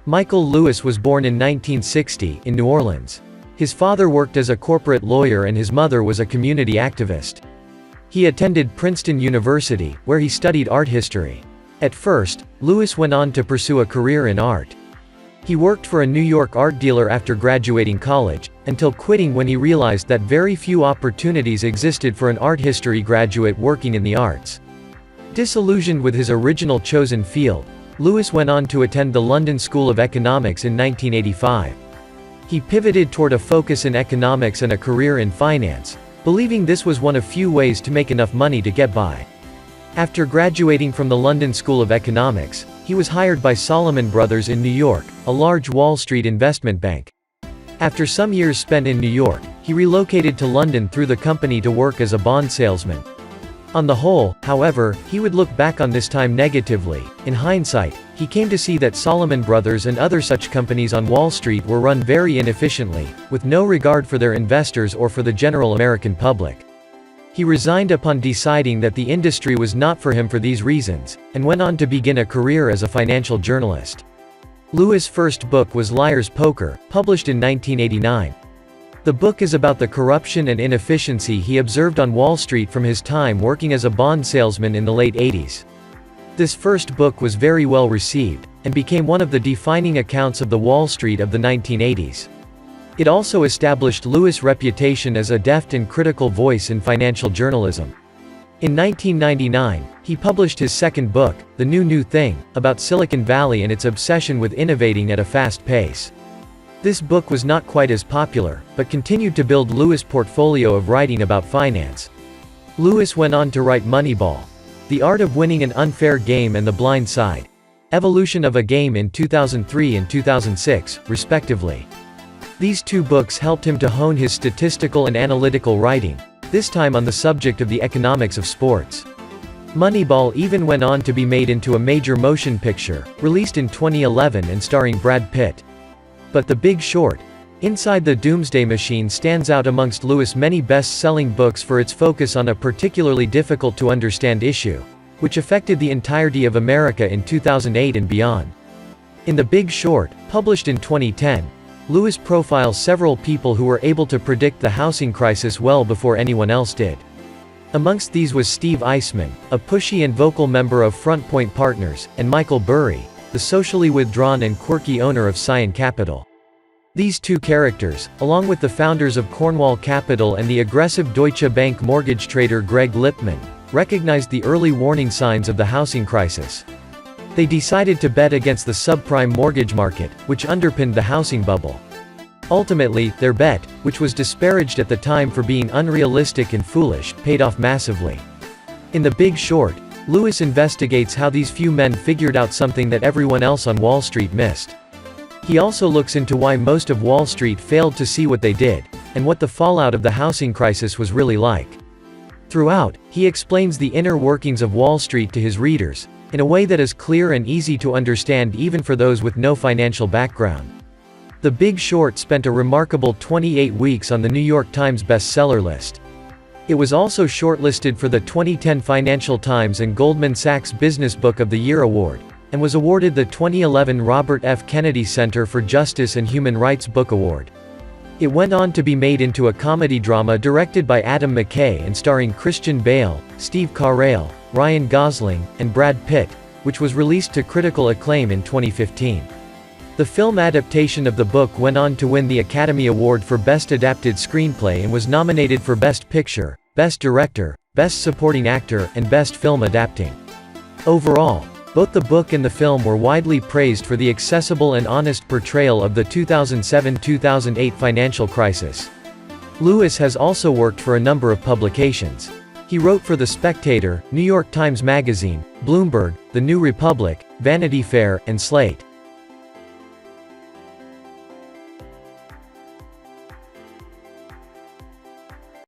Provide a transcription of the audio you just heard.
Michael Lewis was born in 1960, in New Orleans. His father worked as a corporate lawyer and his mother was a community activist. He attended Princeton University, where he studied art history. At first, Lewis went on to pursue a career in art. He worked for a New York art dealer after graduating college, until quitting when he realized that very few opportunities existed for an art history graduate working in the arts. Disillusioned with his original chosen field, Lewis went on to attend the London School of Economics in 1985. He pivoted toward a focus in economics and a career in finance, believing this was one of few ways to make enough money to get by. After graduating from the London School of Economics, he was hired by Salomon Brothers in New York, a large Wall Street investment bank. After some years spent in New York, he relocated to London through the company to work as a bond salesman. On the whole, however, he would look back on this time negatively. In hindsight, he came to see that Salomon Brothers and other such companies on Wall Street were run very inefficiently, with no regard for their investors or for the general American public. He resigned upon deciding that the industry was not for him for these reasons, and went on to begin a career as a financial journalist. Lewis' first book was Liar's Poker, published in 1989. The book is about the corruption and inefficiency he observed on Wall Street from his time working as a bond salesman in the late 80s. This first book was very well received, and became one of the defining accounts of the Wall Street of the 1980s. It also established Lewis' reputation as a deft and critical voice in financial journalism. In 1999, he published his second book, The New Thing, about Silicon Valley and its obsession with innovating at a fast pace. This book was not quite as popular, but continued to build Lewis' portfolio of writing about finance. Lewis went on to write Moneyball, The Art of Winning an Unfair Game and The Blind Side, Evolution of a Game in 2003 and 2006, respectively. These two books helped him to hone his statistical and analytical writing, this time on the subject of the economics of sports. Moneyball even went on to be made into a major motion picture, released in 2011 and starring Brad Pitt. But The Big Short, Inside the Doomsday Machine stands out amongst Lewis' many best-selling books for its focus on a particularly difficult-to-understand issue, which affected the entirety of America in 2008 and beyond. In The Big Short, published in 2010, Lewis profiles several people who were able to predict the housing crisis well before anyone else did. Amongst these was Steve Eisman, a pushy and vocal member of Front Point Partners, and Michael Burry, the socially withdrawn and quirky owner of Scion Capital. These two characters, along with the founders of Cornwall Capital and the aggressive Deutsche Bank mortgage trader Greg Lippmann, recognized the early warning signs of the housing crisis. They decided to bet against the subprime mortgage market, which underpinned the housing bubble. Ultimately, their bet, which was disparaged at the time for being unrealistic and foolish, paid off massively. In The Big Short, Lewis investigates how these few men figured out something that everyone else on Wall Street missed. He also looks into why most of Wall Street failed to see what they did, and what the fallout of the housing crisis was really like. Throughout, he explains the inner workings of Wall Street to his readers, in a way that is clear and easy to understand even for those with no financial background. The Big Short spent a remarkable 28 weeks on the New York Times bestseller list. It was also shortlisted for the 2010 Financial Times and Goldman Sachs Business Book of the Year award, and was awarded the 2011 Robert F. Kennedy Center for Justice and Human Rights Book Award. It went on to be made into a comedy drama directed by Adam McKay and starring Christian Bale, Steve Carell, Ryan Gosling, and Brad Pitt, which was released to critical acclaim in 2015. The film adaptation of the book went on to win the Academy Award for Best Adapted Screenplay and was nominated for Best Picture, Best Director, Best Supporting Actor, and Best Film Adapting. Overall, both the book and the film were widely praised for the accessible and honest portrayal of the 2007-2008 financial crisis. Lewis has also worked for a number of publications. He wrote for The Spectator, New York Times Magazine, Bloomberg, The New Republic, Vanity Fair, and Slate.